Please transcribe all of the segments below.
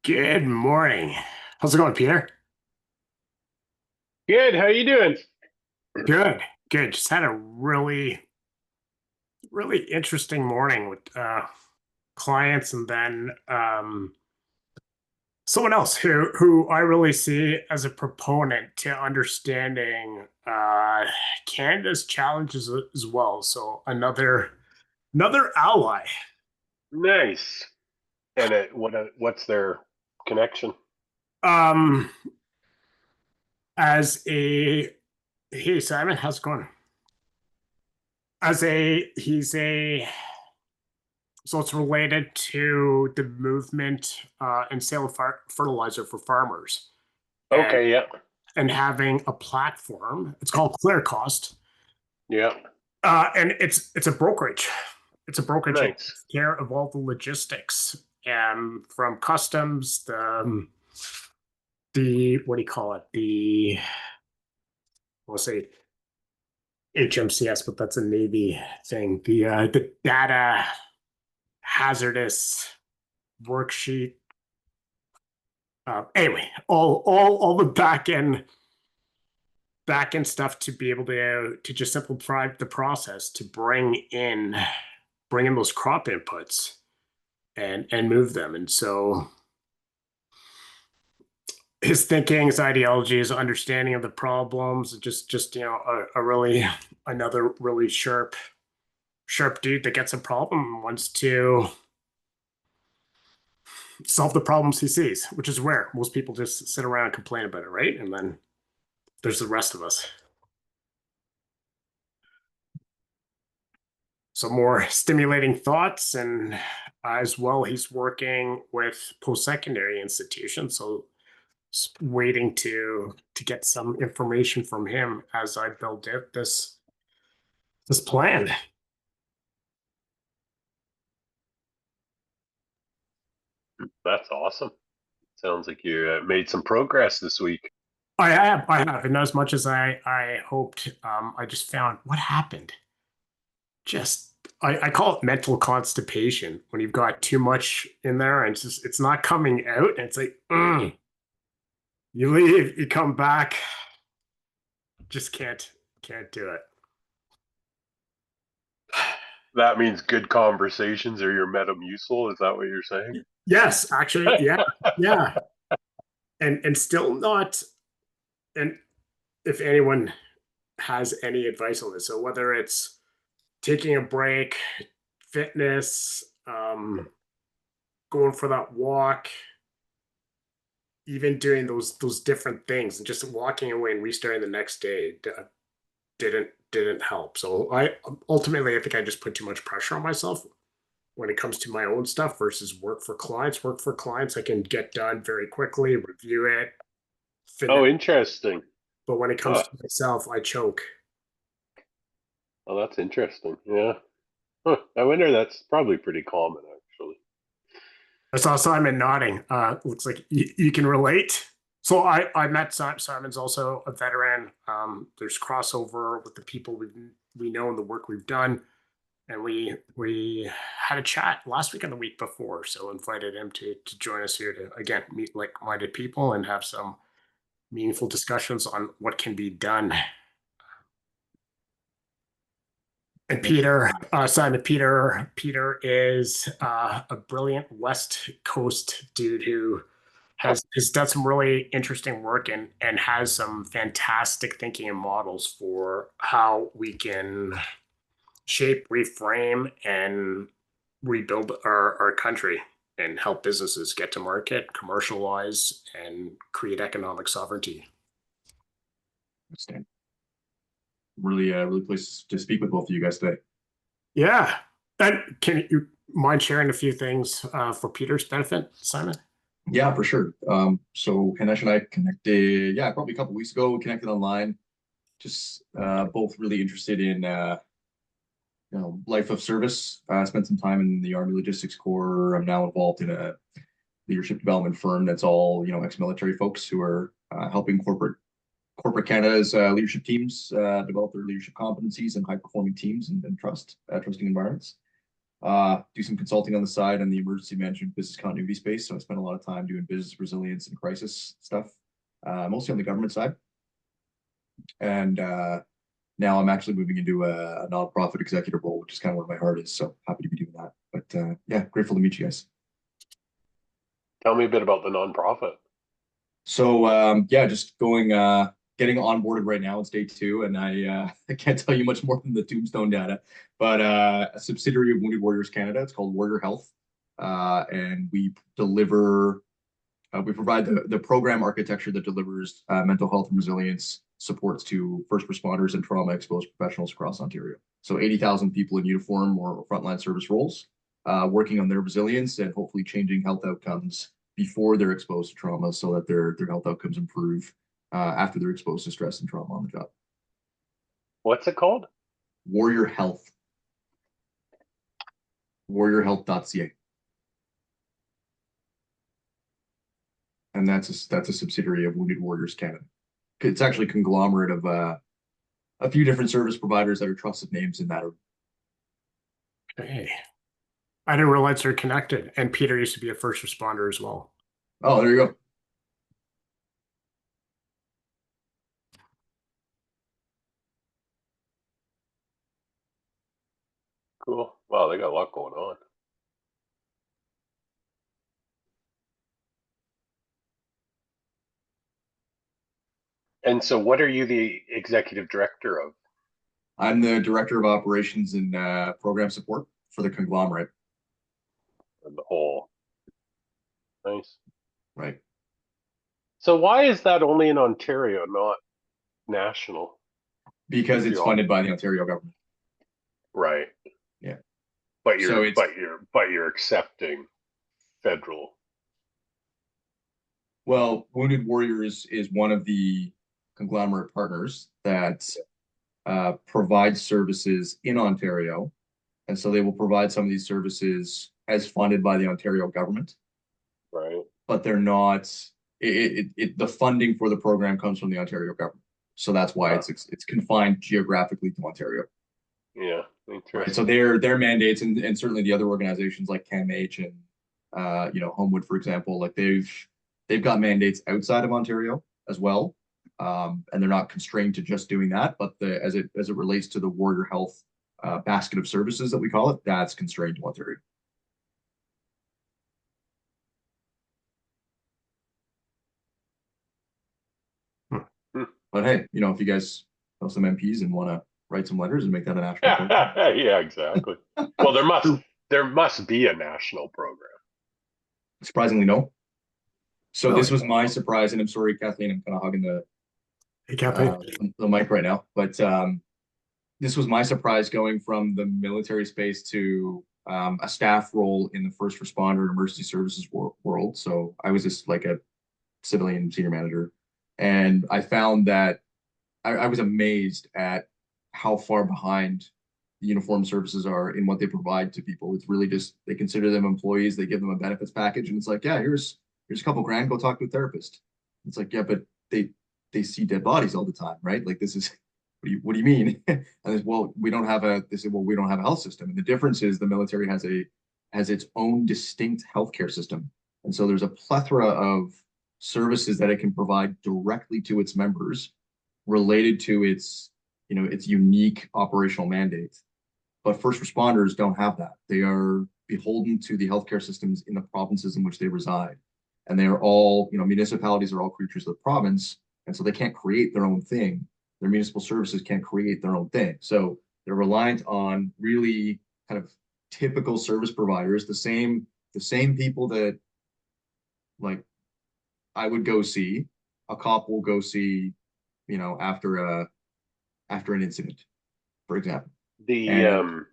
Good morning. How's it going, Peter? Good. How you doing? Good, good. Just had a really interesting morning with clients, and then someone else who I really see as a proponent to understanding Canada's challenges as well. So another ally. Nice. And what's their connection? Um, as a Hey Simon, how's it going? As a he's a So it's related to the movement and sale of fertilizer for farmers, and Okay. Yeah. having a platform. It's called Clear Cost, Yeah. and it's a brokerage. It's a brokerage that Nice. takes care of all the logistics, and from customs, the what do you call it? We'll say HMCS, but that's a Navy thing. The data hazardous worksheet. Anyway, all the back end stuff to be able to just simplify the process to bring in those crop inputs and move them. And so his thinking, his ideology, his understanding of the problems, just a really another really sharp dude that gets a problem and wants to solve the problems he sees, which is rare. Most people just sit around and complain about it, right? And then there's the rest of us. Some more stimulating thoughts, and as well he's working with post-secondary institutions, so waiting to get some information from him as I build out this plan. That's awesome. Sounds like you made some progress this week. I have, and as much as I hoped, I just found what happened. Just I call it mental constipation when you've got too much in there and it's not coming out, and it's like you leave, you come back, just can't do it. That means good conversations are your metamucil. Is that what you're saying? Yes, actually, yeah, and still not. And if anyone has any advice on this, so whether it's taking a break, fitness, going for that walk, even doing those different things, and just walking away and restarting the next day didn't help. So I think I just put too much pressure on myself when it comes to my own stuff versus work for clients. Work for clients, I can get done very quickly, review it, finish. Oh, interesting. But when it comes Huh. to myself, I choke. Oh, that's interesting. Yeah. Huh. I wonder. That's probably pretty common, actually. I saw Simon nodding. Looks like you can relate. So I met Simon's also a veteran. There's crossover with the people we know and the work we've done, and we had a chat last week and the week before. So invited him to join us here to again meet like-minded people and have some meaningful discussions on what can be done. And Peter is a brilliant West Coast dude who Huh. has done some really interesting work and has some fantastic thinking and models for how we can shape, reframe, and rebuild our country and help businesses get to market, commercialize, and create economic sovereignty. Understand. Really pleased to speak with both of you guys today. Yeah. And can you mind sharing a few things for Peter's benefit, Simon? Yeah, for sure. So Ganesh and I connected, yeah, probably a couple weeks ago. We connected online. Just both really interested in life of service. Spent some time in the Army Logistics Corps. I'm now involved in a leadership development firm that's all ex-military folks who are helping corporate Canada's leadership teams develop their leadership competencies and high performing teams and trusting environments. do some consulting on the side in the emergency management business continuity space. So I spent a lot of time doing business resilience and crisis stuff, mostly on the government side. And now I'm actually moving into a nonprofit executive role, which is kind of where my heart is. So happy to be doing that. But yeah, grateful to meet you guys. Tell me a bit about the nonprofit. So yeah, just getting onboarded right now. It's day 2, and I can't tell you much more than the tombstone data. But a subsidiary of Wounded Warriors Canada. It's called Warrior Health, and we provide the program architecture that delivers mental health and resilience supports to first responders and trauma exposed professionals across Ontario. So 80,000 people in uniform or frontline service roles, working on their resilience and hopefully changing health outcomes before they're exposed to trauma, so that their health outcomes improve after they're exposed to stress and trauma on the job. What's it called? Warrior Health. warriorhealth.ca. And that's a subsidiary of Wounded Warriors Canada. It's actually a conglomerate of a few different service providers that are trusted names in that. Okay. I didn't realize they're connected. And Peter used to be a first responder as well. Oh, there you go. Cool. Wow, they got a lot going on. And so what are you the executive director of? I'm the director of operations and program support for the conglomerate. And the whole. Nice. Right. So why is that only in Ontario, not national? Because it's funded by the Ontario government. Right. Yeah. But you're accepting federal. Well, Wounded Warriors is one of the conglomerate partners that provides services in Ontario. And so they will provide some of these services as funded by the Ontario government. Right. But they're not, the funding for the program comes from the Ontario government. So that's why it's confined geographically to Ontario. Yeah, interesting. Right. So their mandates and certainly the other organizations like CAMH and Homewood, for example, like they've got mandates outside of Ontario as well. And they're not constrained to just doing that, but as it relates to the Warrior Health basket of services that we call it, that's constrained to Ontario. But hey, if you guys know some MPs and want to write some letters and make that a national program. Yeah, exactly. Well, there must be a national program. Surprisingly, no. So Really? This was my surprise, and I'm sorry, Kathleen, I'm kind of hogging the mic right now, but this was my surprise going from the military space to a staff role in the first responder and emergency services world. So I was just like a civilian senior manager, and I found that I was amazed at how far behind the uniformed services are in what they provide to people. It's really just, they consider them employees, they give them a benefits package, and it's like, yeah, here's a couple grand, go talk to a therapist. It's like, yeah, but they see dead bodies all the time, right? Like, this is, what do you mean? And it's, well, they say, well, we don't have a health system. And the difference is the military has its own distinct healthcare system. And so there's a plethora of services that it can provide directly to its members related to its unique operational mandate. But first responders don't have that. They are beholden to the healthcare systems in the provinces in which they reside. And they are all, municipalities are all creatures of the province. And so they can't create their own thing. Their municipal services can't create their own thing. So they're reliant on really kind of typical service providers, the same people that, like, I would go see, a cop will go see, after an incident, for example. And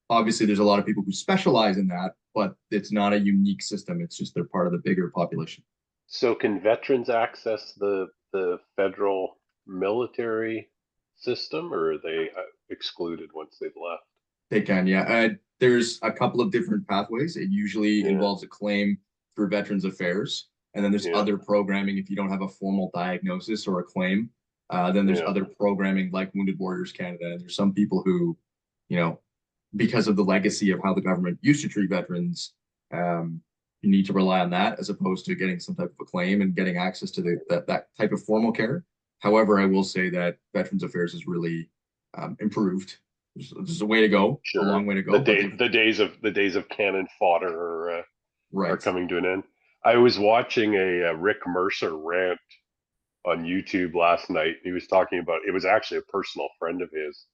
obviously there's a lot of people who specialize in that, but it's not a unique system. It's just they're part of the bigger population. So can veterans access the federal military system, or are they excluded once they've left? They can, yeah. There's a couple of different pathways. It usually involves a claim through Veterans Affairs, and then there's other programming if you don't have a formal diagnosis or a claim. Then there's other programming like Wounded Warriors Canada. And there's some people who, because of the legacy of how the government used to treat veterans, you need to rely on that as opposed to getting some type of a claim and getting access to that type of formal care. However, I will say that Veterans Affairs has really improved. There's a way to go, a long way to go. The days of cannon fodder are Right. coming to an end. I was watching a Rick Mercer rant on YouTube last night. He was talking about, it was actually a personal friend of his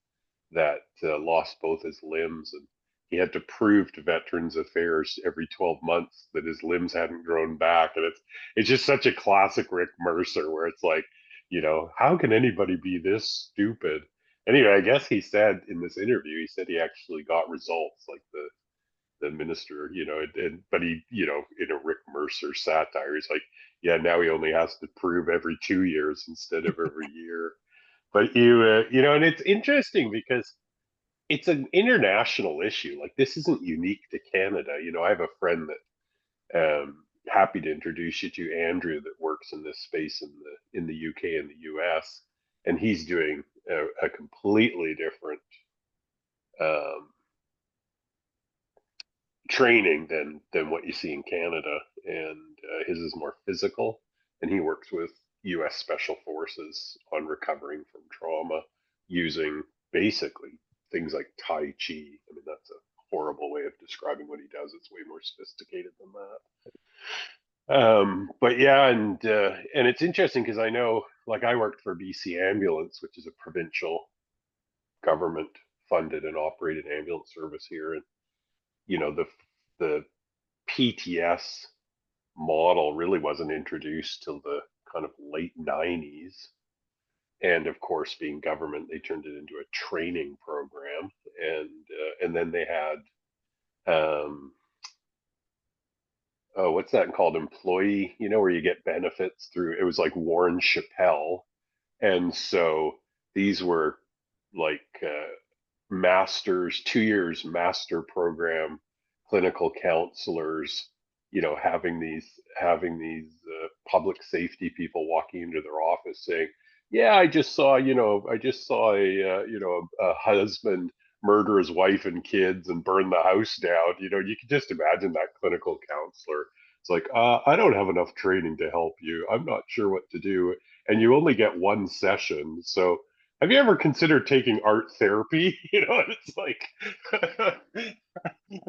that lost both his limbs, and he had to prove to Veterans Affairs every 12 months that his limbs hadn't grown back. And it's just such a classic Rick Mercer, where it's like, you know, how can anybody be this stupid? Anyway, I guess he said in this interview, he said he actually got results, like the minister, you know, but he, you know, in a Rick Mercer satire, he's like, yeah, now he only has to prove every 2 years instead of every year. But you know, and it's interesting because it's an international issue. Like, this isn't unique to Canada. You know, I have a friend that happy to introduce you to, Andrew, that works in this space in the UK and the US, and he's doing a completely different um, training than what you see in Canada, and his is more physical, and he works with U.S. Special Forces on recovering from trauma using basically things like Tai Chi. I mean, that's a horrible way of describing what he does. It's way more sophisticated than that. But yeah, and it's interesting because I know, like, I worked for BC Ambulance, which is a provincial government funded and operated ambulance service here, and you know, the PTS model really wasn't introduced till the kind of late 90s. And of course, being government, they turned it into a training program, and then they had oh, what's that called? Employee, you know, where you get benefits through. It was like Warren Chappelle, and so these were like masters, 2 years master program clinical counselors, you know, having these public safety people walking into their office saying, yeah, I just saw a a husband murder his wife and kids and burn the house down. You know, you can just imagine that clinical counselor. It's like, I don't have enough training to help you. I'm not sure what to do, and you only get one session. So have you ever considered taking art therapy? You know, it's like,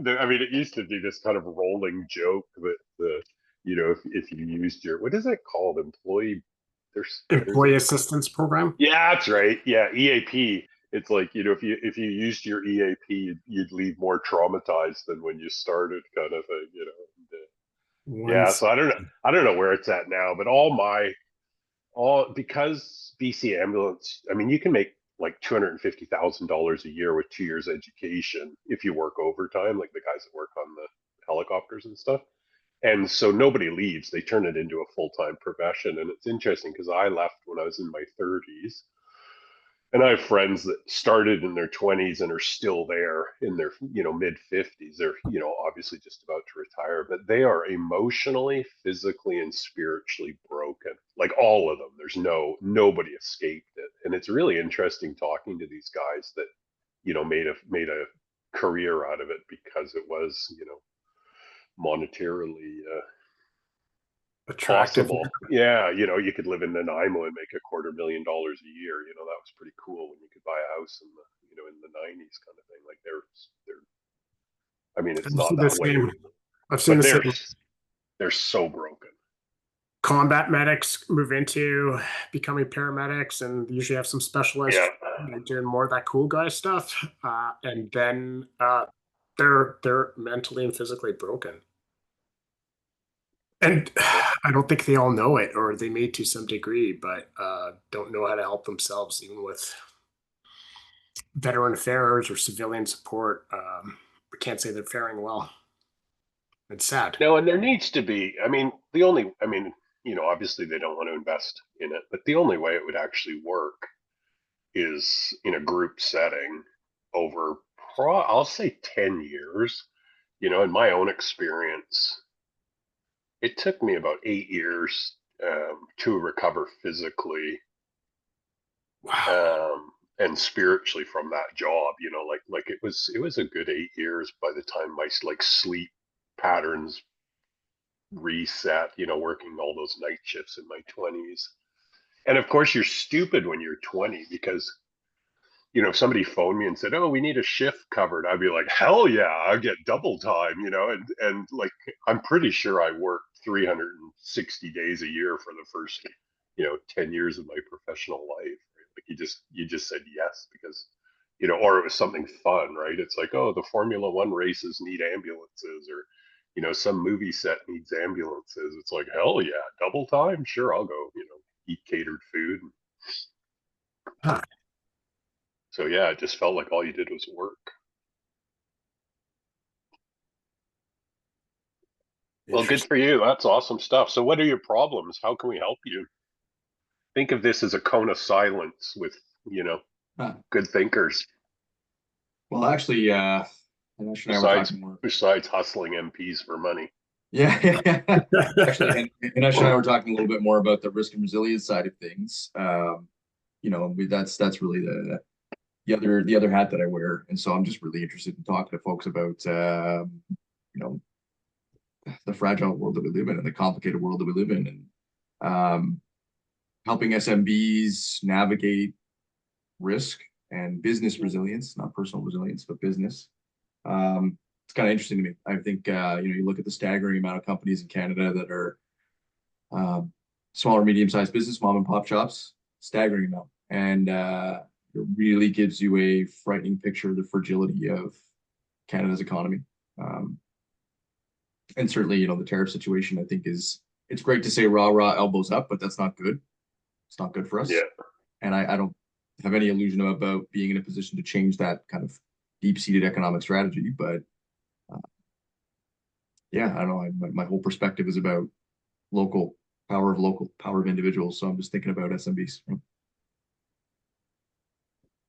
I mean, it used to be this kind of rolling joke that you know, if you used your, what is it called, employee, there's Employee assistance program. yeah, that's right, yeah, EAP. It's like, you know, if you used your EAP, you'd leave more traumatized than when you started, kind of thing, you know. Yeah, Once so I don't know where it's at now, but all because BC Ambulance, I mean, you can make like $250,000 a year with 2 years education if you work overtime, like the guys that work on the helicopters and stuff. And so nobody leaves. They turn it into a full-time profession. And it's interesting because I left when I was in my 30s, and I have friends that started in their 20s and are still there in their, you know, mid 50s. They're, you know, obviously just about to retire, but they are emotionally, physically, and spiritually broken. Like, all of them. There's nobody escaped it. And it's really interesting talking to these guys that, you know, made a career out of it because it was, you know, monetarily attractive. possible. Yeah, you know, you could live in Nanaimo and make $250,000 a year. You know, that was pretty cool when you could buy a house in the, you know, in the 90s, kind of thing. Like, they're I mean, it's I've not seen the that way, same. I've seen but the same. they're so broken. Combat medics move into becoming paramedics and usually have some specialized Yeah. training, doing more of that cool guy stuff. And then they're mentally and physically broken. And I don't think they all know it, or they may to some degree, but don't know how to help themselves, even with veteran affairs or civilian support. We can't say they're faring well. It's sad. No, and there needs to be, I mean, you know, obviously they don't want to invest in it, but the only way it would actually work is in a group setting over, I'll say 10 years. You know, in my own experience, it took me about 8 years to recover physically. Wow. and spiritually from that job, like it was a good 8 years by the time my like sleep patterns reset, working all those night shifts in my 20s. And of course you're stupid when you're 20 because if somebody phoned me and said, "Oh, we need a shift covered," I'd be like, "Hell yeah, I get double time," and like I'm pretty sure I worked 360 days a year for the first 10 years of my professional life. Right? Like you just said yes because or it was something fun, right? It's like, oh, the Formula One races need ambulances, or some movie set needs ambulances. It's like, hell yeah, double time, sure, I'll go. Eat catered food. Huh. So yeah, it just felt like all you did was work. Well, good for you. That's awesome stuff. So what are your problems? How can we help you? Think of this as a cone of silence with, Huh. good thinkers. Well, actually, Ash and I were Besides, talking more. besides hustling MPs for money. Yeah, actually, and Ash and I were talking a little bit more about the risk and resilience side of things. That's really the other hat that I wear, and so I'm just really interested in talking to folks about you know the fragile world that we live in and the complicated world that we live in, and helping SMBs navigate risk and business resilience, not personal resilience, but business. It's kind of interesting to me. I think you look at the staggering amount of companies in Canada that are smaller, medium-sized business, mom and pop shops, staggering amount, and it really gives you a frightening picture of the fragility of Canada's economy. And certainly, the tariff situation, I think it's great to say rah rah elbows up, but that's not good. It's not good for us. Yeah. And I don't have any illusion about being in a position to change that kind of deep-seated economic strategy. But yeah, I don't know. My whole perspective is about local power of individuals. So I'm just thinking about SMBs.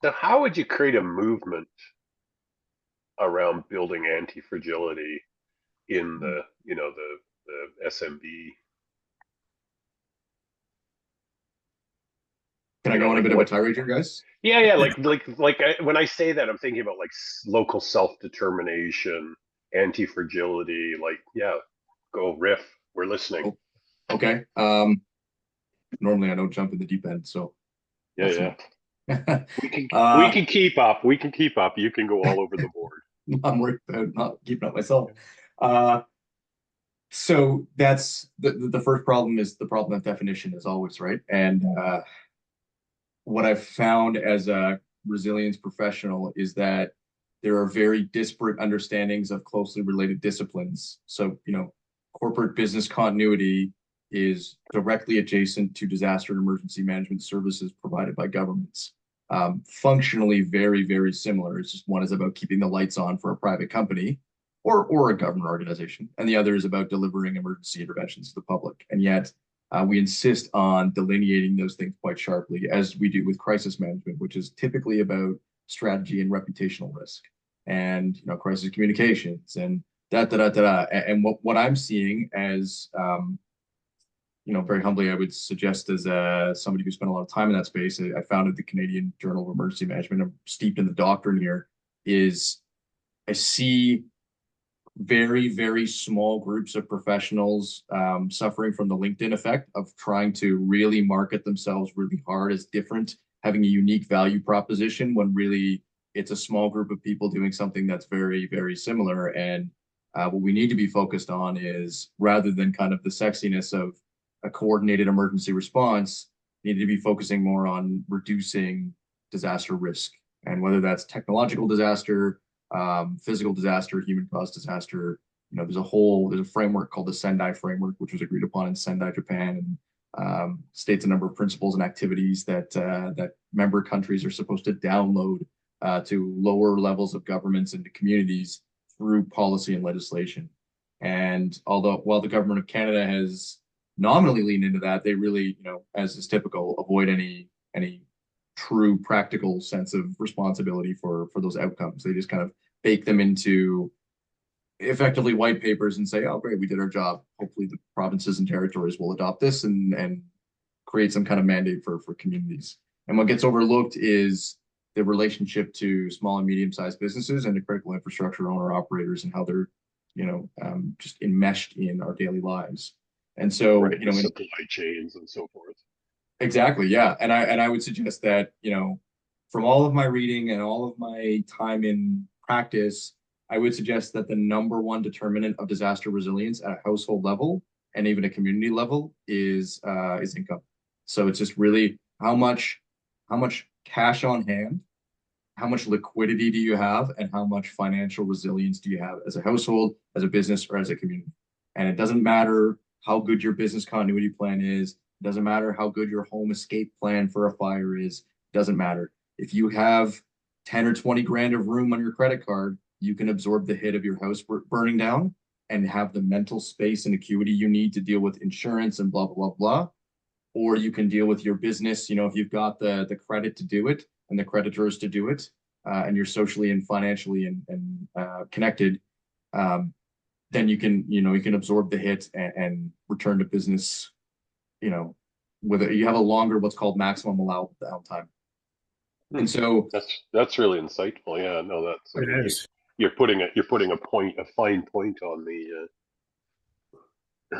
Now, how would you create a movement around building anti-fragility in the SMB? Can I go on a bit of a tirade here, guys? Yeah. When I say that, I'm thinking about like local self-determination, anti-fragility. Like, yeah, go riff. We're listening. Oh, okay. Normally I don't jump in the deep end, so Yeah. We can uh, keep up. We can keep up. You can go all over the board. I'm worried about not keeping up myself. So that's the first problem is the problem of definition as always, right? And what I've found as a resilience professional is that there are very disparate understandings of closely related disciplines. So, corporate business continuity is directly adjacent to disaster and emergency management services provided by governments. Functionally very, very similar. It's just one is about keeping the lights on for a private company or a government organization, and the other is about delivering emergency interventions to the public. And yet, we insist on delineating those things quite sharply, as we do with crisis management, which is typically about strategy and reputational risk, and crisis communications, and da da da da da. And what I'm seeing as very humbly, I would suggest as somebody who spent a lot of time in that space, I founded the Canadian Journal of Emergency Management. I'm steeped in the doctrine here. Is I see very, very small groups of professionals suffering from the LinkedIn effect of trying to really market themselves really hard as different, having a unique value proposition when really it's a small group of people doing something that's very, very similar. And what we need to be focused on is, rather than kind of the sexiness of a coordinated emergency response, need to be focusing more on reducing disaster risk. And whether that's technological disaster, physical disaster, human caused disaster, there's a framework called the Sendai framework, which was agreed upon in Sendai, Japan, and states a number of principles and activities that member countries are supposed to download to lower levels of governments and to communities through policy and legislation. And while the government of Canada has nominally leaned into that, they really, as is typical, avoid any true practical sense of responsibility for those outcomes. They just kind of bake them into effectively white papers and say, oh, great, we did our job. Hopefully the provinces and territories will adopt this and create some kind of mandate for communities. And what gets overlooked is the relationship to small and medium-sized businesses and to critical infrastructure owner operators and how they're, just enmeshed in our daily lives. And so, right, the supply chains and so forth. exactly, yeah. And I would suggest that, from all of my reading and all of my time in practice, I would suggest that the number one determinant of disaster resilience at a household level and even a community level is income. So it's just really how much cash on hand, how much liquidity do you have, and how much financial resilience do you have as a household, as a business, or as a community. And it doesn't matter how good your business continuity plan is. It doesn't matter how good your home escape plan for a fire is. It doesn't matter. If you have 10 or 20 grand of room on your credit card, you can absorb the hit of your house burning down and have the mental space and acuity you need to deal with insurance and blah, blah, blah, blah. Or you can deal with your business, if you've got the credit to do it and the creditors to do it, and you're socially and financially and connected, then you can absorb the hit and return to business, with you have a longer what's called maximum allowable downtime. And so that's really insightful. Yeah, no, that's It is. You're putting a fine point on the.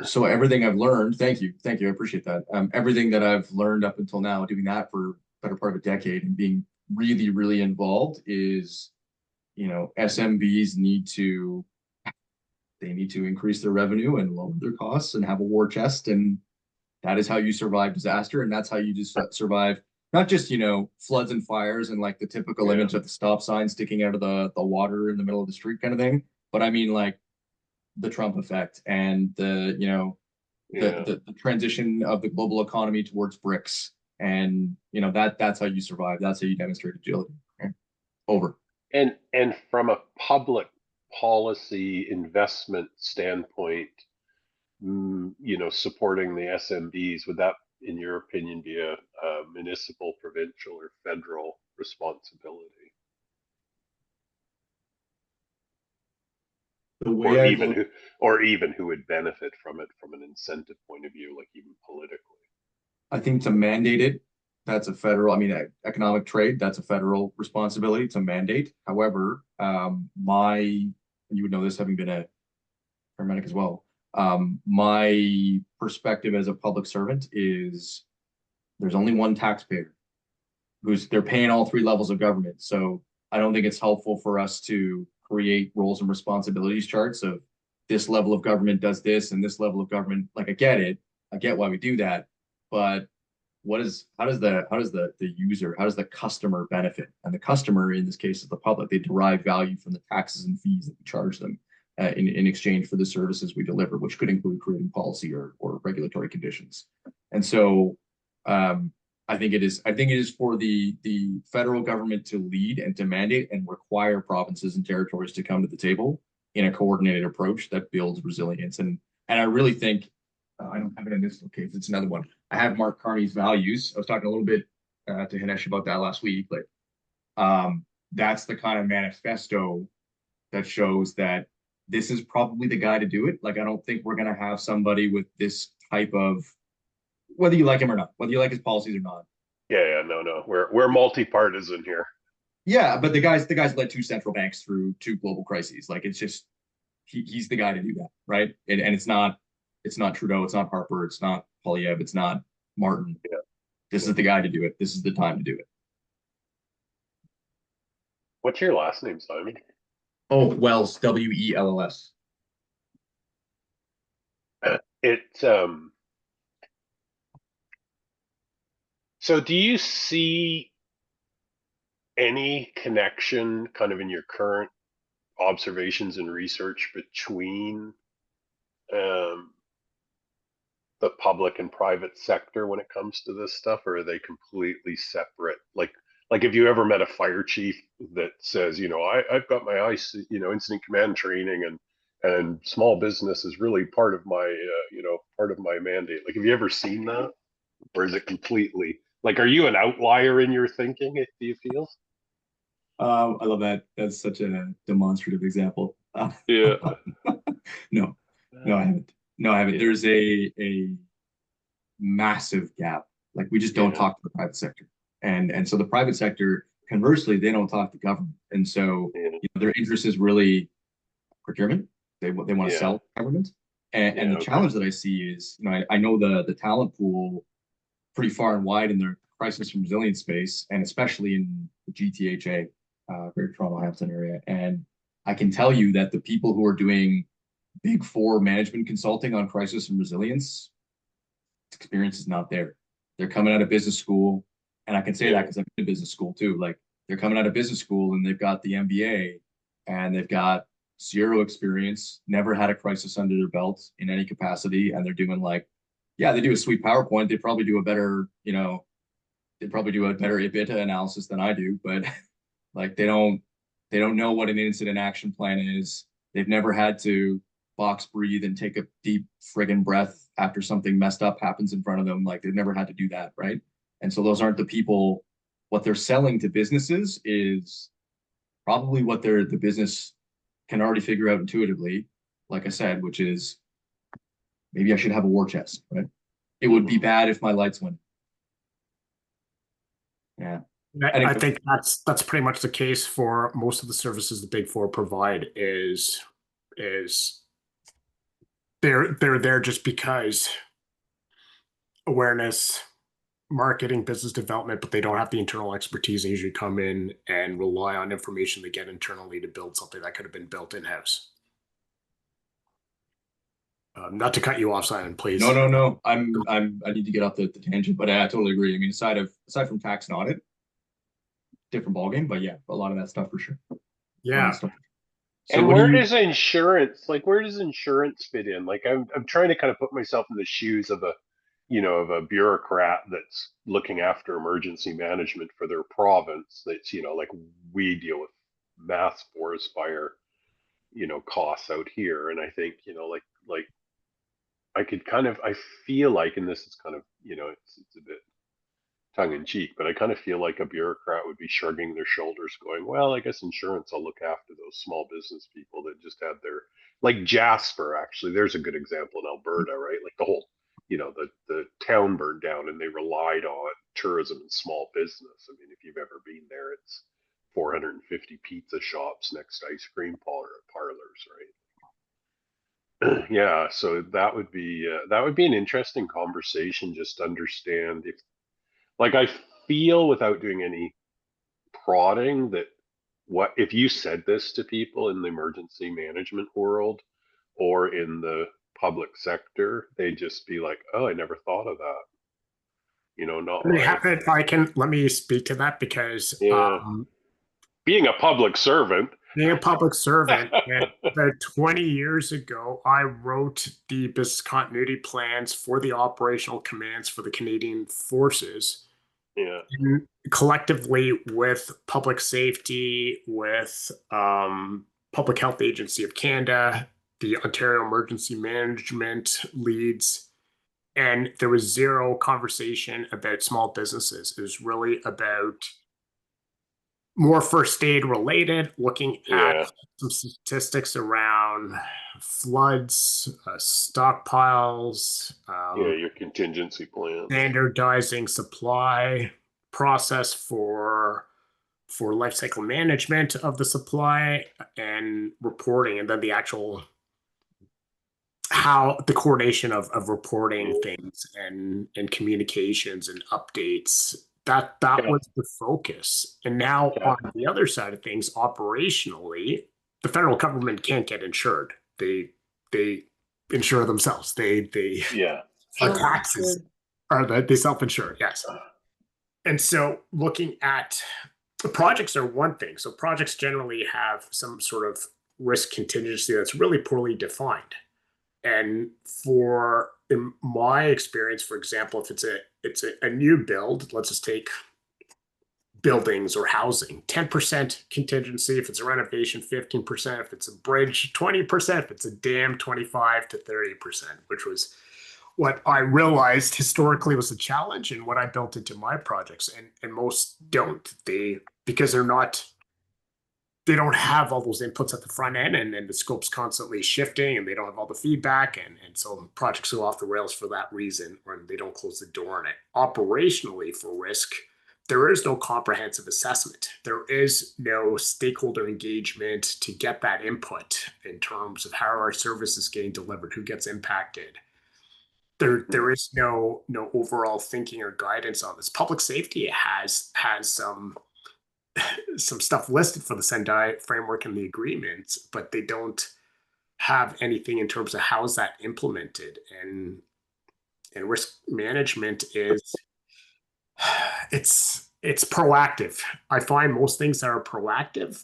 So everything I've learned, thank you, I appreciate that. Everything that I've learned up until now, doing that for better part of a decade and being really, really involved is, SMBs need to increase their revenue and lower their costs and have a war chest, and that is how you survive disaster, and that's how you just survive not just floods and fires and like the typical image of the stop sign sticking out of the water in the middle of the street kind of thing, but I mean like the Trump effect and the transition of the global economy towards BRICS, and that's how you survive. That's how you demonstrate agility. Okay? Over. And from a public policy investment standpoint, supporting the SMBs, would that, in your opinion, be a municipal, provincial, or federal responsibility? Or even who would benefit from it from an incentive point of view, like even politically? I think to mandate it, that's a federal, economic trade, that's a federal responsibility to mandate. However, you would know this having been a paramedic as well. My perspective as a public servant is there's only one taxpayer they're paying all three levels of government. So I don't think it's helpful for us to create roles and responsibilities charts of this level of government does this and this level of government. Like I get it, I get why we do that, but how does the user, how does the customer benefit? And the customer in this case is the public. They derive value from the taxes and fees that we charge them in exchange for the services we deliver, which could include creating policy or regulatory conditions. And so I think it is for the federal government to lead and to mandate and require provinces and territories to come to the table in a coordinated approach that builds resilience. And I really think I don't have it in this case. It's another one. I have Mark Carney's values. I was talking a little bit to Hinesh about that last week, but that's the kind of manifesto that shows that this is probably the guy to do it. Like, I don't think we're going to have somebody with this type of, whether you like him or not, whether you like his policies or not. Yeah, no. We're multi-partisan here. Yeah, but the guy's led two central banks through two global crises. Like, it's just he's the guy to do that, right? And it's not Trudeau, it's not Harper, it's not Poilievre, it's not Martin. Yeah. This is the guy to do it. This is the time to do it. What's your last name, Simon? Oh, Wells, Wells. So do you see any connection kind of in your current observations and research between the public and private sector when it comes to this stuff, or are they completely separate? Like have you ever met a fire chief that says, I've got my incident command training and small business is really part of my part of my mandate? Like, have you ever seen that? Or is it completely like, are you an outlier in your thinking, do you feel? I love that. That's such a demonstrative example. Yeah. No, I haven't. Yeah. There's a massive gap. Like, we just don't talk to the private sector. And so the private sector conversely, they don't talk to government. And so Yeah. their interest is really procurement. They want to Yeah. sell to government. And the Okay. challenge that I see is, I know the talent pool pretty far and wide in their crisis and resilience space, and especially in the GTHA, Greater Toronto Hampton area. And I can tell you that the people who are doing big four management consulting on crisis and resilience experience is not there. They're coming out of business school, and I can say that because I've been to business school too. Like, they're coming out of business school and they've got the MBA and they've got zero experience, never had a crisis under their belt in any capacity, and they're doing like, yeah, they do a sweet PowerPoint. They probably do a better, they probably do a better EBITDA analysis than I do, but like they don't know what an incident action plan is. They've never had to box breathe and take a deep friggin' breath after something messed up happens in front of them. Like, they've never had to do that, right? And so those aren't the people. What they're selling to businesses is probably what the business can already figure out intuitively, like I said, which is maybe I should have a war chest, right? It would be bad if my lights went. Yeah. I think that's pretty much the case for most of the services the Big Four provide. Is they're there just because awareness, marketing, business development, but they don't have the internal expertise. They usually come in and rely on information they get internally to build something that could have been built in-house. Not to cut you off, Simon, please. No. I need to get off the tangent, but I totally agree. I mean, aside from tax and audit, different ballgame, but yeah, a lot of that stuff for sure. Yeah. So and where does insurance fit in? Like, I'm trying to kind of put myself in the shoes of a bureaucrat that's looking after emergency management for their province. That's, like we deal with mass forest fire, costs out here. And I think, like I feel like, and this is kind of, it's a bit tongue in cheek, but I kind of feel like a bureaucrat would be shrugging their shoulders, going, "Well, I guess insurance will look after those small business people that just had their, like Jasper, actually. There's a good example in Alberta, right? Like the whole, the town burned down and they relied on tourism and small business. I mean, if you've ever been there, it's 450 pizza shops next to ice cream parlors, right? Yeah, so that would be an interesting conversation, just to understand if, like, I feel, without doing any prodding, that what if you said this to people in the emergency management world or in the public sector, they'd just be like, "Oh, I never thought of that." Not my. If I can, let me speak to that because Being a public servant. Being a public servant, and about 20 years ago, I wrote the business continuity plans for the operational commands for the Canadian forces. Yeah. And collectively with public safety, with Public Health Agency of Canada, the Ontario Emergency Management leads, and there was zero conversation about small businesses. It was really about more first aid related, looking at some statistics around floods, stockpiles, your contingency plan, standardizing supply process for life cycle management of the supply and reporting, and then the actual how the coordination of reporting things and communications and updates. That was the focus. And now on the other side of things, operationally, the federal government can't get insured. They insure themselves. They our taxes are that they self-insure. Yes. And so looking at projects are one thing. So projects generally have some sort of risk contingency that's really poorly defined. And in my experience, for example, if it's a new build, let's just take buildings or housing, 10% contingency. If it's a renovation, 15%. If it's a bridge, 20%. If it's a dam, 25 to 30%, which was what I realized historically was a challenge and what I built into my projects. And most don't. Because they don't have all those inputs at the front end, and the scope's constantly shifting, and they don't have all the feedback, and so projects go off the rails for that reason, or they don't close the door on it. Operationally, for risk, there is no comprehensive assessment. There is no stakeholder engagement to get that input in terms of how our service is getting delivered, who gets impacted. There is no overall thinking or guidance on this. Public safety has some stuff listed for the Sendai framework and the agreements, but they don't have anything in terms of how is that implemented. And risk management is it's proactive. I find most things that are proactive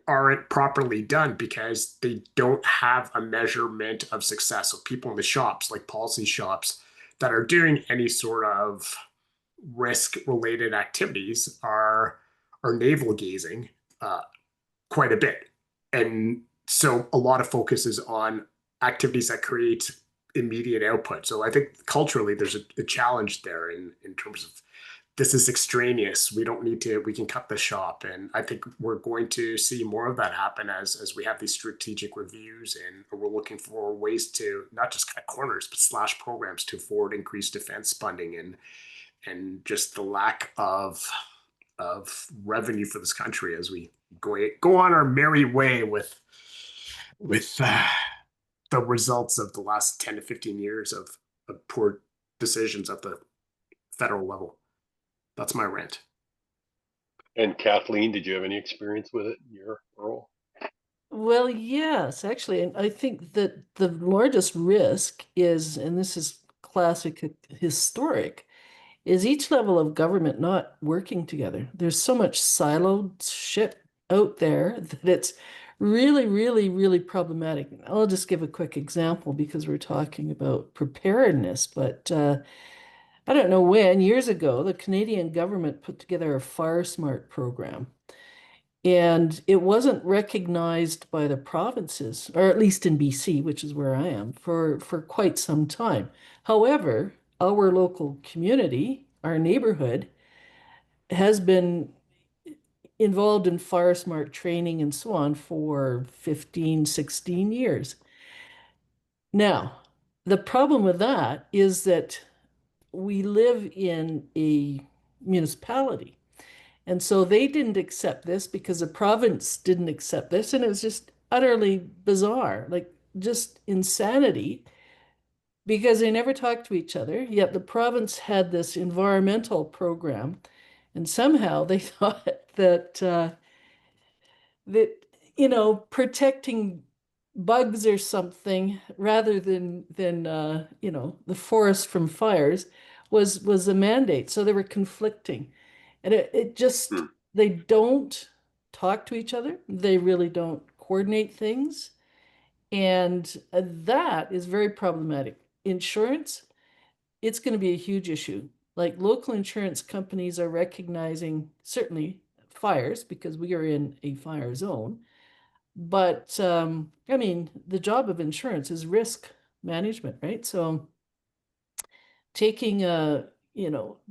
aren't properly done because they don't have a measurement of success. So people in the shops, like policy shops, that are doing any sort of risk related activities are navel gazing quite a bit. And so a lot of focus is on activities that create immediate output. So I think culturally there's a challenge there in terms of this is extraneous. We don't need to, we can cut the shop. And I think we're going to see more of that happen as we have these strategic reviews, and we're looking for ways to not just cut corners, but slash programs to afford increased defense funding and just the lack of revenue for this country as we go on our merry way with the results of the last 10 to 15 years of poor decisions at the federal level. That's my rant. And Kathleen, did you have any experience with it in your role? Well, yes, actually, and I think that the largest risk is, and this is classic historic, is each level of government not working together. There's so much siloed shit out there that it's really, really, really problematic. I'll just give a quick example because we're talking about preparedness, but I don't know when, years ago, the Canadian government put together a Fire Smart program. And it wasn't recognized by the provinces, or at least in BC, which is where I am, for quite some time. However, our local community, our neighborhood, has been involved in Fire Smart training and so on for 15, 16 years. Now, the problem with that is that we live in a municipality. And so they didn't accept this because the province didn't accept this. And it was just utterly bizarre, like just insanity, because they never talked to each other. Yet the province had this environmental program. And somehow they thought that protecting bugs or something rather than the forest from fires was a mandate. So they were conflicting. And it just, they don't talk to each other. They really don't coordinate things. And that is very problematic. Insurance, it's going to be a huge issue. Like local insurance companies are recognizing certainly fires because we are in a fire zone. But I mean, the job of insurance is risk management, right? So taking a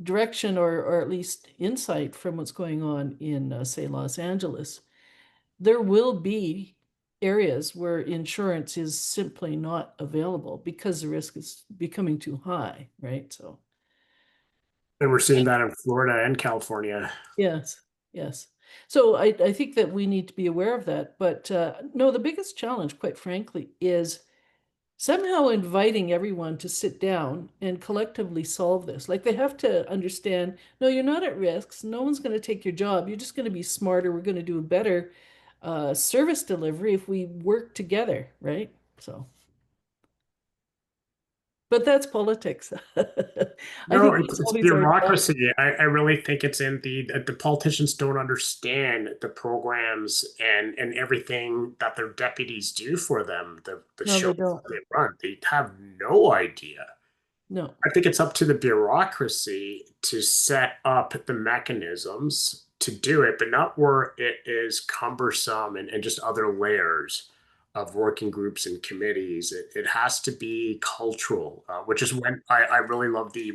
direction or at least insight from what's going on in say Los Angeles, there will be areas where insurance is simply not available because the risk is becoming too high, right? So And we're seeing that in Florida and California. yes. So I think that we need to be aware of that. But no, the biggest challenge, quite frankly, is somehow inviting everyone to sit down and collectively solve this. Like they have to understand, no, you're not at risk. No one's going to take your job. You're just going to be smarter. We're going to do a better service delivery if we work together, right? So, but that's politics. No, it's bureaucracy. I really think it's in the politicians don't understand the programs and everything that their deputies do for them. The No, shows they don't. that they run, they have no idea. No. I think it's up to the bureaucracy to set up the mechanisms to do it, but not where it is cumbersome and just other layers of working groups and committees. It has to be cultural, which is when I really love the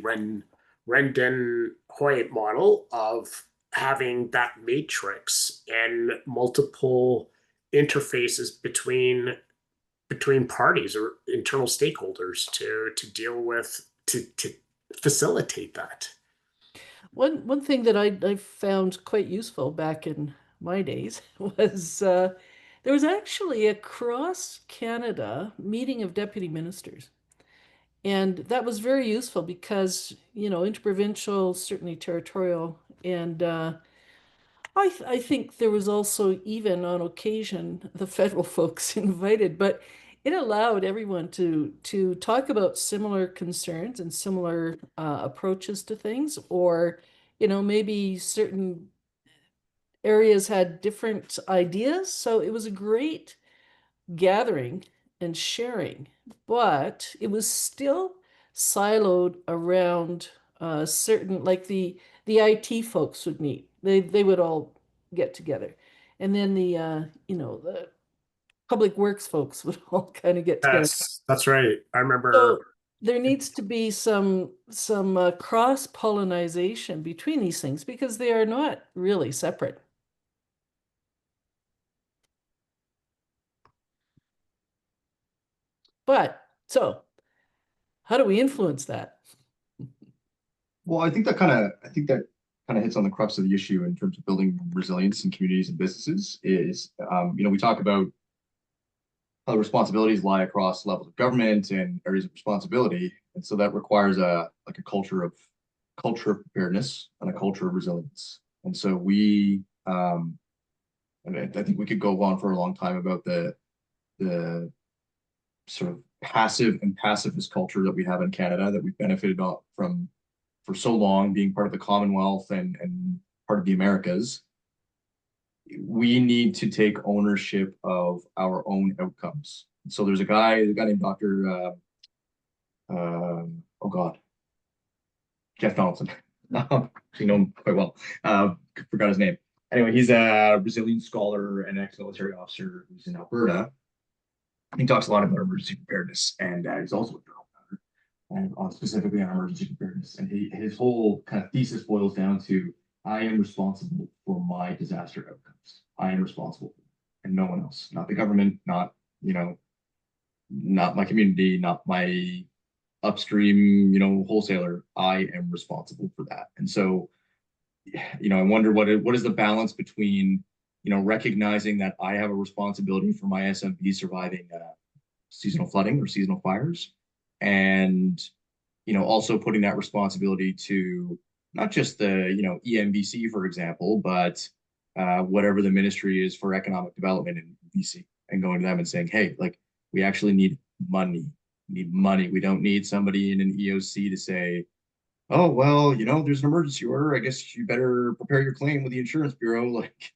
Den Hoyt model of having that matrix and multiple interfaces between parties or internal stakeholders to deal with to facilitate that. One thing that I found quite useful back in my days was there was actually a cross Canada meeting of deputy ministers. And that was very useful because, interprovincial, certainly territorial, and I think there was also even on occasion the federal folks invited, but it allowed everyone to talk about similar concerns and similar approaches to things, or maybe certain areas had different ideas. So it was a great gathering and sharing, but it was still siloed around certain, like the IT folks would meet. They would all get together, and then the public works folks would all kind of get together. That's right. I remember. So there needs to be some cross pollination between these things because they are not really separate. But so how do we influence that? Well, I think that kind of hits on the crux of the issue in terms of building resilience in communities and businesses is, we talk about how the responsibilities lie across levels of government and areas of responsibility. And so that requires a culture of preparedness and a culture of resilience. And so and I think we could go on for a long time about the sort of passive and pacifist culture that we have in Canada that we've benefited from for so long, being part of the Commonwealth and part of the Americas. We need to take ownership of our own outcomes. So there's a guy named Dr. Oh God, Jeff Donaldson. You know him quite well. Forgot his name. Anyway, he's a Brazilian scholar and ex-military officer who's in Alberta. He talks a lot about emergency preparedness, and he's also a journal founder, and specifically on emergency preparedness. And his whole kind of thesis boils down to: I am responsible for my disaster outcomes. I am responsible, and no one else. Not the government, not my community, not my upstream, wholesaler. I am responsible for that. And so, I wonder what is the balance between, recognizing that I have a responsibility for my SMB surviving seasonal flooding or seasonal fires, and also putting that responsibility to not just the EMBC, for example, but whatever the ministry is for economic development in BC, and going to them and saying, hey, like, we actually need money. We need money. We don't need somebody in an EOC to say, oh, well, there's an emergency order. I guess you better prepare your claim with the insurance bureau, like,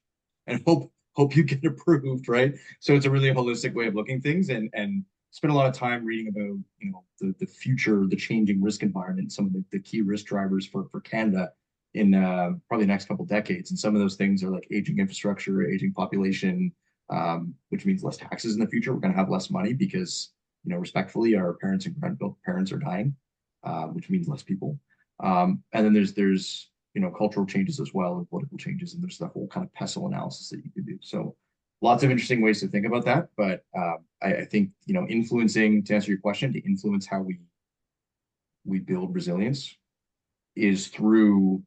and hope you get approved, right? So it's a really holistic way of looking at things, and spent a lot of time reading about the future, the changing risk environment, some of the key risk drivers for Canada in probably the next couple of decades. And some of those things are like aging infrastructure, aging population, which means less taxes in the future. We're going to have less money because, respectfully, our parents and grandparents are dying, which means less people. And then there's cultural changes as well, and political changes, and there's the whole kind of pestle analysis that you could do. So lots of interesting ways to think about that. But I think influencing, to answer your question, to influence how we build resilience is through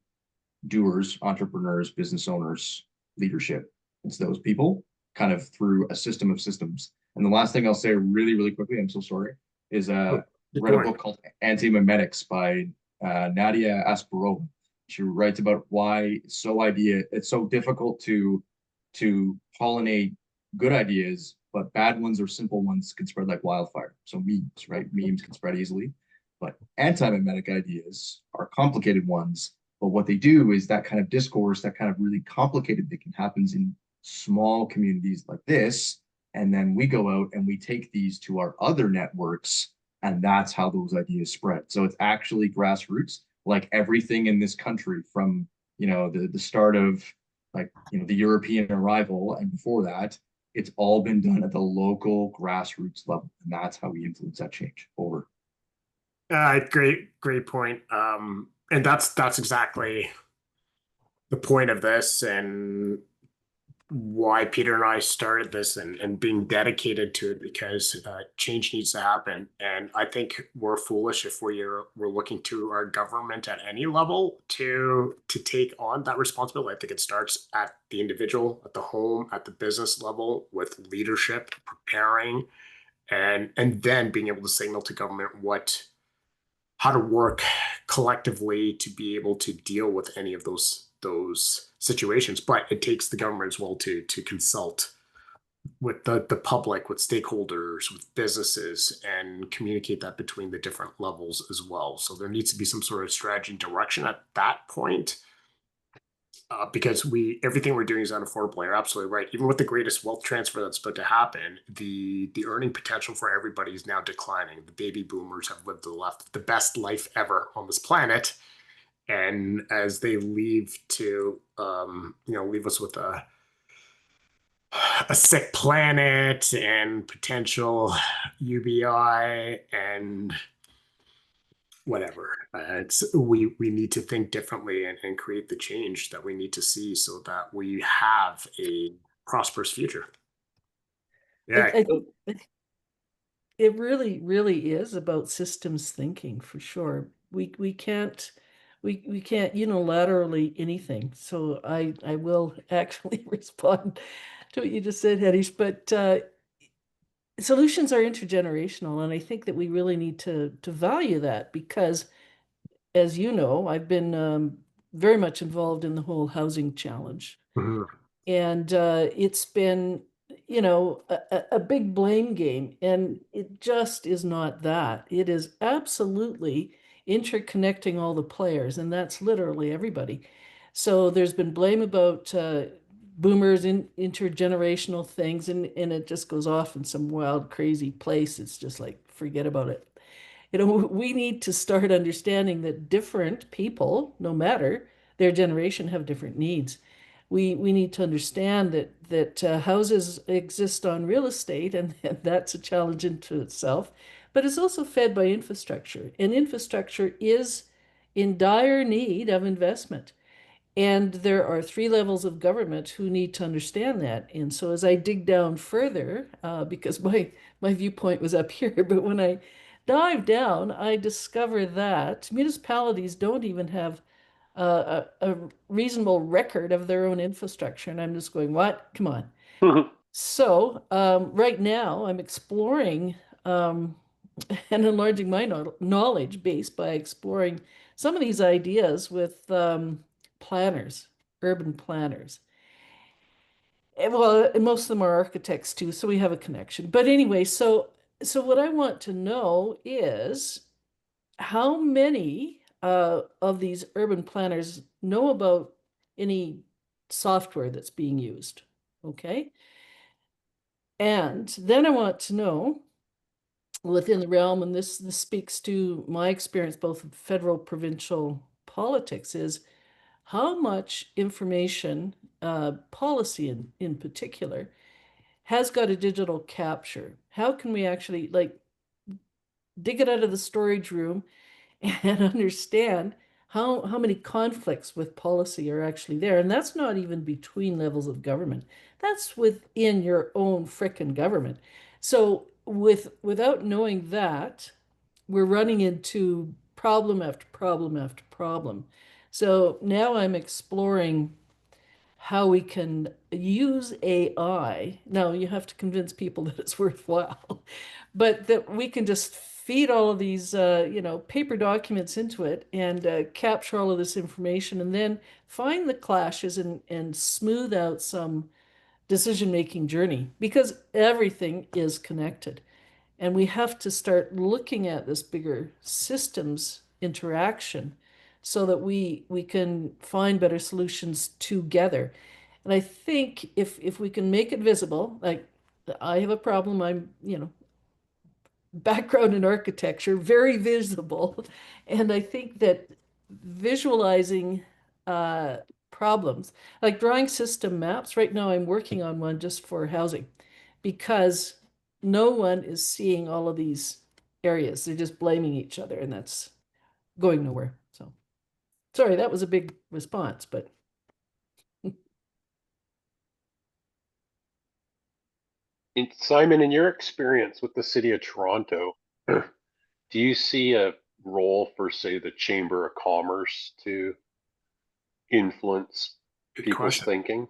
doers, entrepreneurs, business owners, leadership. It's those people kind of through a system of systems. And the last thing I'll say really, really quickly, I'm so sorry, is read a book called Anti-Memetics by Nadia Asparova. She writes about why it's so difficult to pollinate good ideas, but bad ones or simple ones can spread like wildfire. So memes, right? Memes can spread easily, but anti-memetic ideas are complicated ones. But what they do is that kind of discourse, that kind of really complicated thing happens in small communities like this. And then we go out and we take these to our other networks, and that's how those ideas spread. So it's actually grassroots, like everything in this country from, the start of the European arrival and before that, it's all been done at the local grassroots level. And that's how we influence that change. Over. Great point. And that's exactly the point of this. And why Peter and I started this and being dedicated to it, because change needs to happen. And I think we're foolish if we're looking to our government at any level to take on that responsibility. I think it starts at the individual, at the home, at the business level, with leadership, preparing, and then being able to signal to government how to work collectively to be able to deal with any of those situations. But it takes the government as well to consult with the public, with stakeholders, with businesses, and communicate that between the different levels as well. So there needs to be some sort of strategy and direction at that point, because everything we're doing is unaffordable. You're absolutely right. Even with the greatest wealth transfer that's about to happen, the earning potential for everybody is now declining. The baby boomers have lived the best life ever on this planet, and as they leave to leave us with a sick planet and potential UBI and whatever. We need to think differently and create the change that we need to see so that we have a prosperous future. Yeah. I think it really, really is about systems thinking for sure. We can't unilaterally anything. So I will actually respond to what you just said, Hedish, but solutions are intergenerational, and I think that we really need to value that because, as you know, I've been very much involved in the whole housing challenge. Mhm. And it's been, a big blame game. And it just is not that. It is absolutely interconnecting all the players, and that's literally everybody. So there's been blame about boomers in intergenerational things, and it just goes off in some wild, crazy place. It's just like, forget about it. We need to start understanding that different people, no matter their generation, have different needs. We need to understand that houses exist on real estate, and that's a challenge into itself, but it's also fed by infrastructure, and infrastructure is in dire need of investment. And there are three levels of government who need to understand that. And so as I dig down further, because my viewpoint was up here, but when I dive down, I discover that municipalities don't even have a reasonable record of their own infrastructure. And I'm just going, what? Come on. So right now, I'm exploring and enlarging my knowledge base by exploring some of these ideas with planners, urban planners. Well, most of them are architects too, so we have a connection. But anyway, so what I want to know is how many of these urban planners know about any software that's being used, okay? And then I want to know within the realm, and this speaks to my experience both of federal, provincial politics, is how much information, policy in particular, has got a digital capture. How can we actually like dig it out of the storage room and understand how many conflicts with policy are actually there? And that's not even between levels of government. That's within your own frickin' government. So without knowing that, we're running into problem after problem after problem. So now I'm exploring how we can use AI. Now you have to convince people that it's worthwhile, but that we can just feed all of these, paper documents into it and capture all of this information and then find the clashes and smooth out some decision-making journey because everything is connected. And we have to start looking at this bigger systems interaction so that we can find better solutions together. And I think if we can make it visible, like I have a problem, I'm, background in architecture, very visible. And I think that visualizing problems, like drawing system maps, right now I'm working on one just for housing because no one is seeing all of these areas. They're just blaming each other, and that's going nowhere. So sorry, that was a big response, but Simon, in your experience with the city of Toronto, do you see a role for, say, the Chamber of Commerce to influence Good people's question. thinking?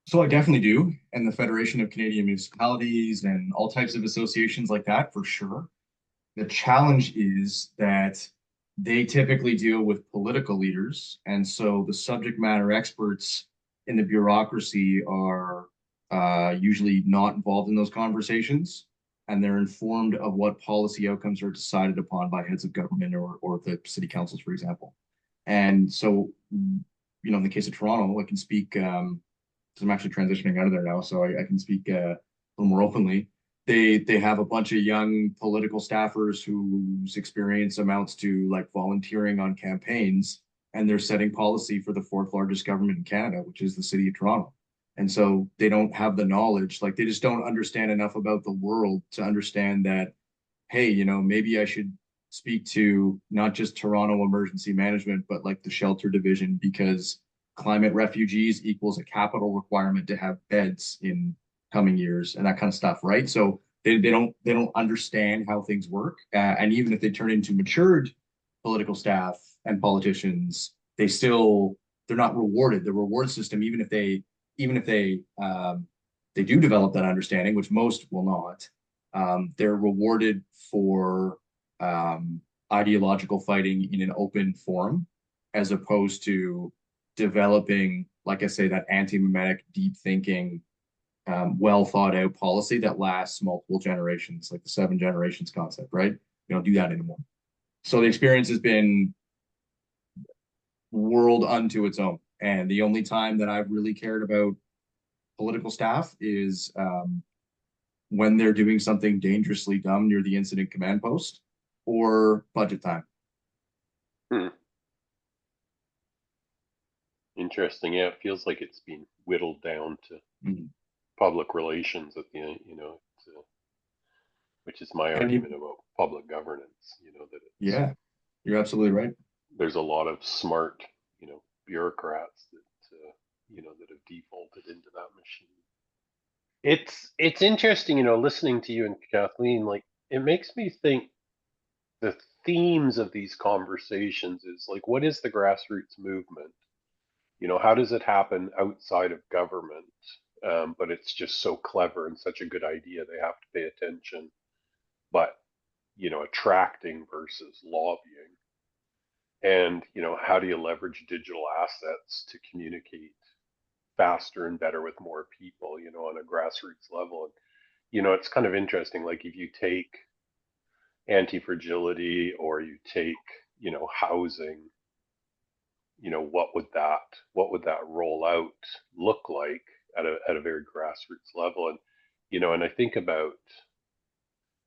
So I definitely do, and the Federation of Canadian Municipalities and all types of associations like that, for sure. The challenge is that they typically deal with political leaders, and so the subject matter experts in the bureaucracy are usually not involved in those conversations, and they're informed of what policy outcomes are decided upon by heads of government or the city councils, for example. And so, in the case of Toronto, I can speak. I'm actually transitioning out of there now, so I can speak a little more openly. They have a bunch of young political staffers whose experience amounts to like volunteering on campaigns, and they're setting policy for the fourth largest government in Canada, which is the city of Toronto. And so they don't have the knowledge, like they just don't understand enough about the world to understand that, hey, maybe I should speak to not just Toronto emergency management, but like the shelter division, because climate refugees equals a capital requirement to have beds in coming years and that kind of stuff, right? So they don't understand how things work, and even if they turn into matured political staff and politicians, they're not rewarded. The reward system, even if they do develop that understanding, which most will not, they're rewarded for ideological fighting in an open forum, as opposed to developing, like I say, that anti-mimetic, deep thinking, well thought out policy that lasts multiple generations, like the 7 generations concept, right? We don't do that anymore. So the experience has been world unto its own. And the only time that I've really cared about political staff is when they're doing something dangerously dumb near the incident command post or budget time. Hmm. Interesting. Yeah, it feels like it's been whittled down to public relations at the end, which is my argument about public governance, that yeah, you're absolutely right. There's a lot of smart, bureaucrats that have defaulted into that machine. It's interesting, listening to you and Kathleen, like it makes me think the themes of these conversations is like, what is the grassroots movement? How does it happen outside of government? But it's just so clever and such a good idea, they have to pay attention. But, attracting versus lobbying. And, how do you leverage digital assets to communicate faster and better with more people, on a grassroots level? And, it's kind of interesting. Like if you take anti-fragility or you take, housing, what would that rollout look like at a very grassroots level? And I think about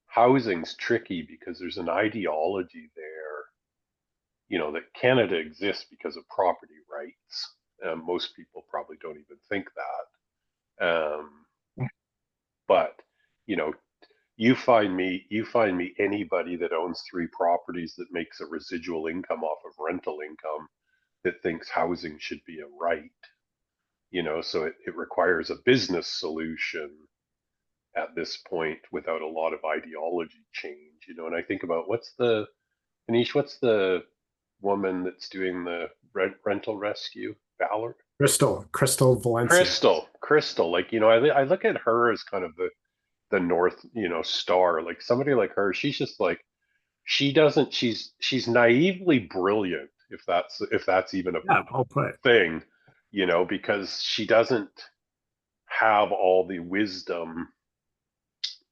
housing's tricky because there's an ideology there, that Canada exists because of property rights. Most people probably don't even think that. But you know, you find me anybody that owns 3 properties that makes a residual income off of rental income that thinks housing should be a right. So it requires a business solution at this point without a lot of ideology change. And I think about what's the woman that's doing the rental rescue? Ballard? Crystal Valencia. Crystal. Like, I look at her as kind of the North, star, like somebody like her. She's just like, she's naively brilliant, if that's even a Yeah, I'll put. thing, because she doesn't have all the wisdom,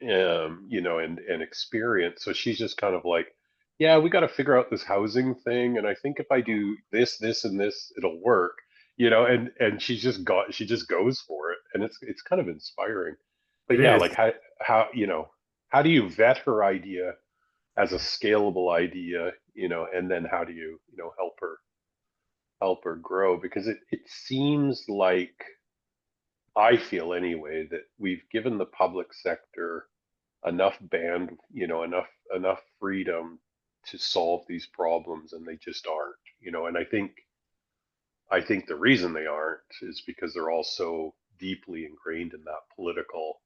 and experience. So she's just kind of like, yeah, we got to figure out this housing thing, and I think if I do this, and this, it'll work. And she just goes for it, and it's kind of inspiring. But It yeah, is. like how do you vet her idea as a scalable idea, and then how do you, help her grow? Because it seems like, I feel anyway, that we've given the public sector enough enough freedom to solve these problems, and they just aren't. And I think the reason they aren't is because they're all so deeply ingrained in that political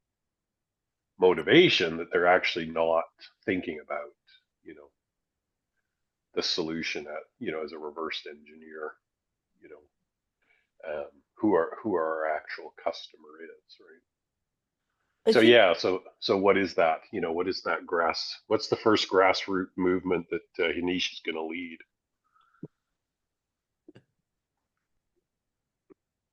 motivation that they're actually not thinking about, you know, the solution at, you know, as a reverse engineer, you know, who our actual customer is, right? I So think yeah, so what is that? You know, what is that what's the first grassroots movement that Hanish is going to lead?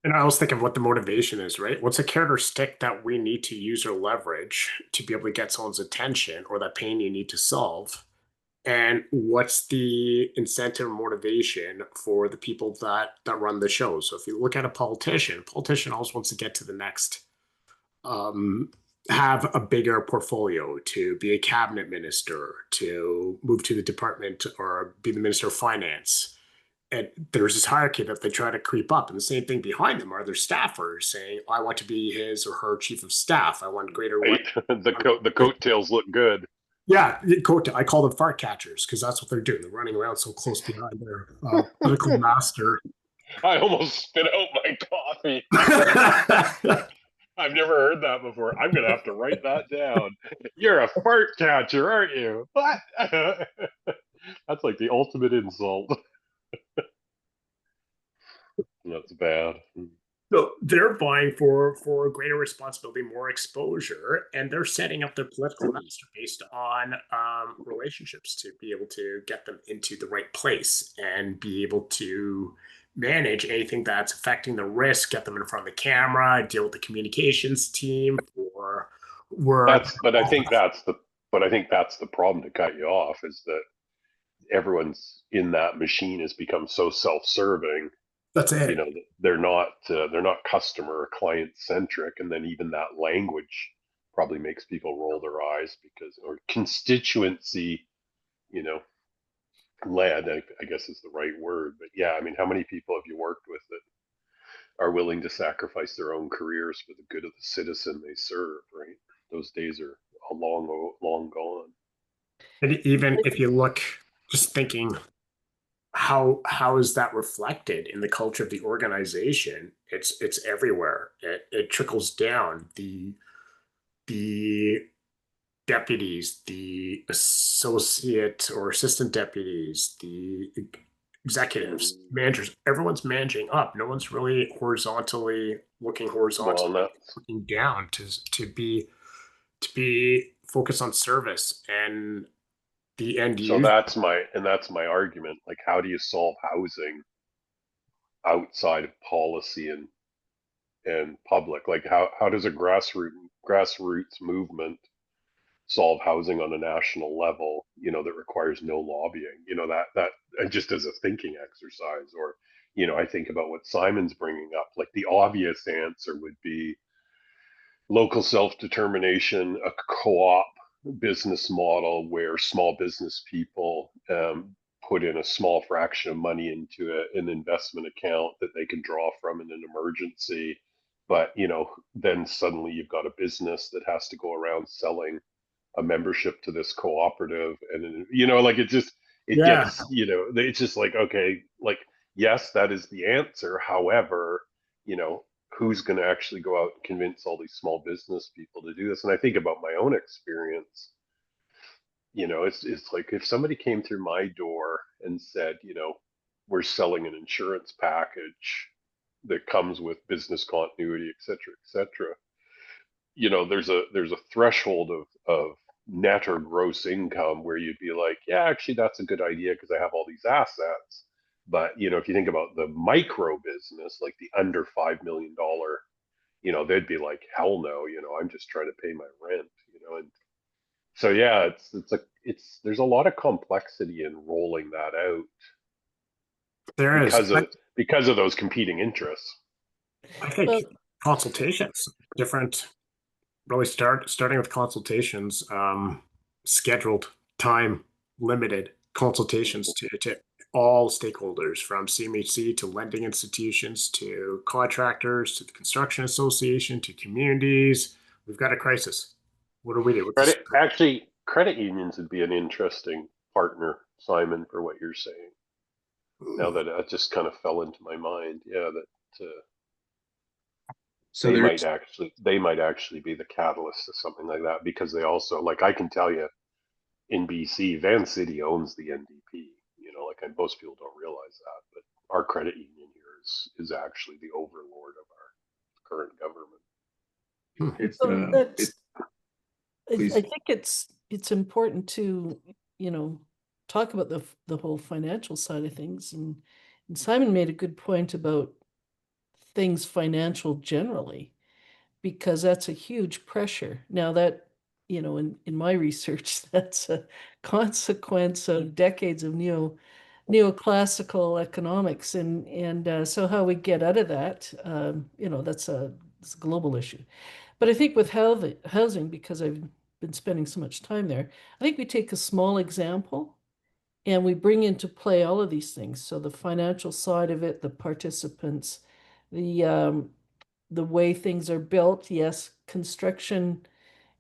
And I always think of what the motivation is, right? What's a carrot or stick that we need to use or leverage to be able to get someone's attention, or that pain you need to solve? And what's the incentive or motivation for the people that run the show? So if you look at a politician always wants to get to the next, have a bigger portfolio, to be a cabinet minister, to move to the department or be the minister of finance. And there's this hierarchy that they try to creep up. And the same thing behind them are their staffers saying, I want to be his or her chief of staff. I want greater. Right? The coattails look good. Yeah, I call them fart catchers because that's what they're doing. They're running around so close behind their political master. I almost spit out my coffee. I've never heard that before. I'm going to have to write that down. You're a fart catcher, aren't you? What? That's like the ultimate insult. That's bad. So they're vying for greater responsibility, more exposure, and they're setting up their political master based on relationships to be able to get them into the right place and be able to manage anything that's affecting the risk, get them in front of the camera, deal with the communications team for work. But I think that's the problem, to cut you off, is that everyone's in that machine has become so self-serving. That's it. You know, they're not customer or client centric, and then even that language probably makes people roll their eyes because, or constituency, you know, led, I guess is the right word. But yeah, I mean, how many people have you worked with that are willing to sacrifice their own careers for the good of the citizen they serve, right? Those days are long gone. And even if you look, just thinking, how is that reflected in the culture of the organization? It's everywhere. It trickles down. The deputies, the associate or assistant deputies, the executives, managers, everyone's managing up. No one's really looking horizontally, looking down to be focused on service and the end user. So that's my argument. Like, how do you solve housing outside of policy and public? Like, how does a grassroots movement solve housing on a national level, you know, that requires no lobbying? You know, that just as a thinking exercise. Or, you know, I think about what Simon's bringing up. Like, the obvious answer would be local self-determination, a co-op business model where small business people put in a small fraction of money into an investment account that they can draw from in an emergency. But, you know, then suddenly you've got a business that has to go around selling a membership to this cooperative, and, you know, like, it gets, you know, it's just like, okay, like, yes, that is the answer. However, you know, who's going to actually go out and convince all these small business people to do this? And I think about my own experience. You know, it's like, if somebody came through my door and said, you know, we're selling an insurance package that comes with business continuity, et cetera, you know, there's a threshold of net or gross income where you'd be like, yeah, actually that's a good idea because I have all these assets. But, you know, if you think about the micro business, like the under $5 million, you know, they'd be like, hell no, you know, I'm just trying to pay my rent, you know. And so yeah, there's a lot of complexity in rolling that out. There is, because of those competing interests. I think consultations, different, really starting with consultations, scheduled, time limited consultations to all stakeholders, from CMHC to lending institutions to contractors to the construction association to communities. We've got a crisis. What do we do? Credit unions would be an interesting partner, Simon, for what you're saying. Now that it just kind of fell into my mind. Yeah, that So there's they might actually be the catalyst to something like that, because they also, like, I can tell you in BC, Van City owns the NDP. You know, like, and most people don't realize that, but our credit union here is actually the overlord of our current government. it's So it that's, I please. think it's important to, talk about the whole financial side of things. And Simon made a good point about things financial generally, because that's a huge pressure. Now that, in my research, that's a consequence of decades of neoclassical economics, and so how we get out of that, that's a global issue. But I think with housing, because I've been spending so much time there, I think we take a small example and we bring into play all of these things. So the financial side of it, the participants, the way things are built. Yes, construction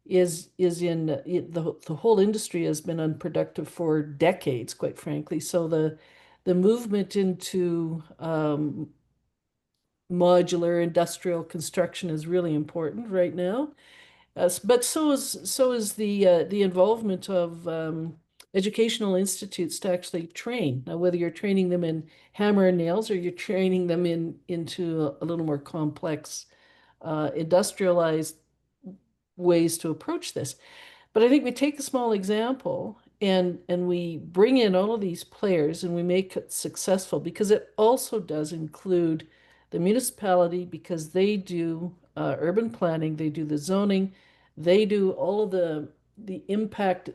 is in the whole industry has been unproductive for decades, quite frankly. So the movement into modular industrial construction is really important right now. But so is the involvement of educational institutes to actually train. Now, whether you're training them in hammer and nails or you're training them into a little more complex, industrialized ways to approach this. But I think we take a small example and we bring in all of these players and we make it successful, because it also does include the municipality, because they do urban planning, they do the zoning, they do all of the impact.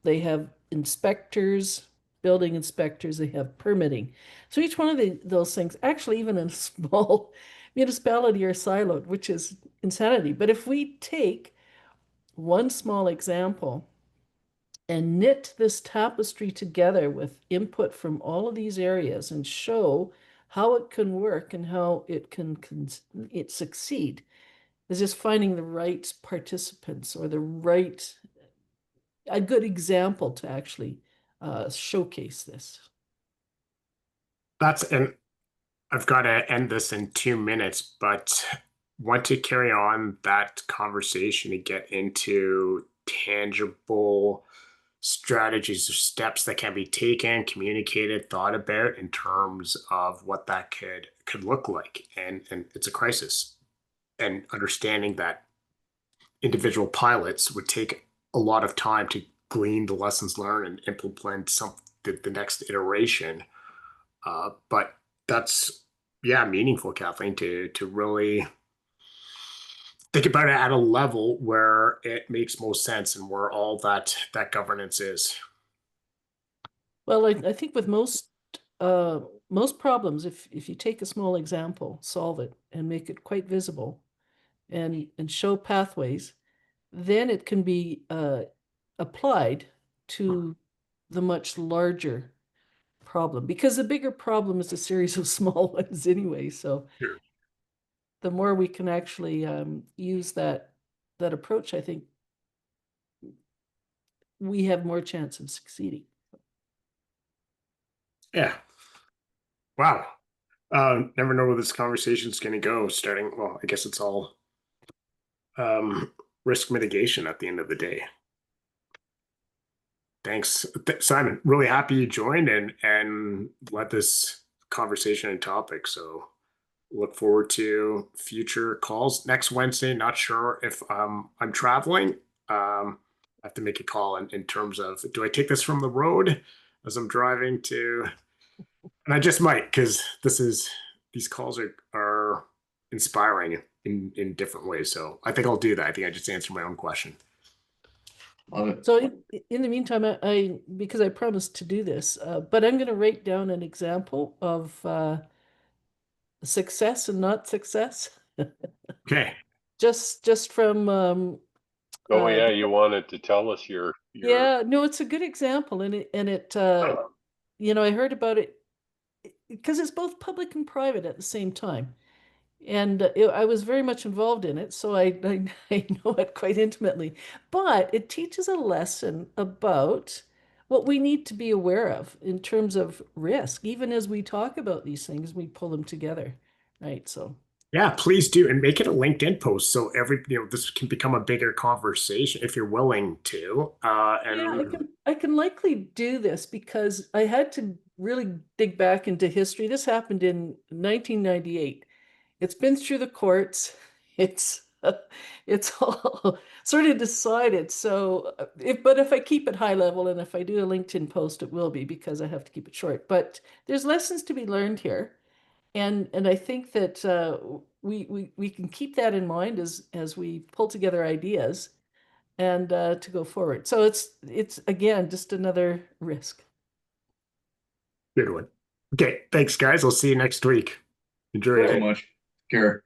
They have inspectors, building inspectors, they have permitting. So each one of those things, actually, even in a small municipality, are siloed, which is insanity. But if we take one small example and knit this tapestry together with input from all of these areas and show how it can work and how it succeed, is just finding the right participants or a good example to actually showcase this. And I've got to end this in 2 minutes, but want to carry on that conversation to get into tangible strategies or steps that can be taken, communicated, thought about in terms of what that could look like. And it's a crisis. And understanding that individual pilots would take a lot of time to glean the lessons learned and implement the next iteration. But that's, yeah, meaningful, Kathleen, to really think about it at a level where it makes most sense and where all that governance is. Well, I think with most problems, if you take a small example, solve it and make it quite visible and show pathways, then it can be applied to the much larger problem, because the bigger problem is a series of small ones anyway. So Sure. the more we can actually use that approach, I think we have more chance of succeeding. Yeah. Wow. Never know where this conversation is going to go. Well, I guess it's all risk mitigation at the end of the day. Thanks, Simon. Really happy you joined and led this conversation and topic. So look forward to future calls next Wednesday. Not sure if I'm traveling. I have to make a call in terms of, do I take this from the road as I'm driving to, and I just might, because these calls are inspiring in different ways. So I think I'll do that. I think I just answered my own question. Love it. So in the meantime, because I promised to do this, but I'm going to write down an example of success and not success. Okay. Just from Oh yeah, you wanted to tell us your yeah, no, it's a good example, and it I heard about it because it's both public and private at the same time. And I was very much involved in it, so I know it quite intimately. But it teaches a lesson about what we need to be aware of in terms of risk. Even as we talk about these things, we pull them together, right? So Yeah, please do, and make it a LinkedIn post so this can become a bigger conversation if you're willing to. Yeah, And I can likely do this because I had to really dig back into history. This happened in 1998. It's been through the courts. It's it's all sort of decided. So if I keep it high level and if I do a LinkedIn post, it will be because I have to keep it short. But there's lessons to be learned here. And I think that we can keep that in mind as we pull together ideas and to go forward. So it's again just another risk. good one. Okay, thanks, guys. I'll see you next week. Enjoy Thanks so it. much. Care.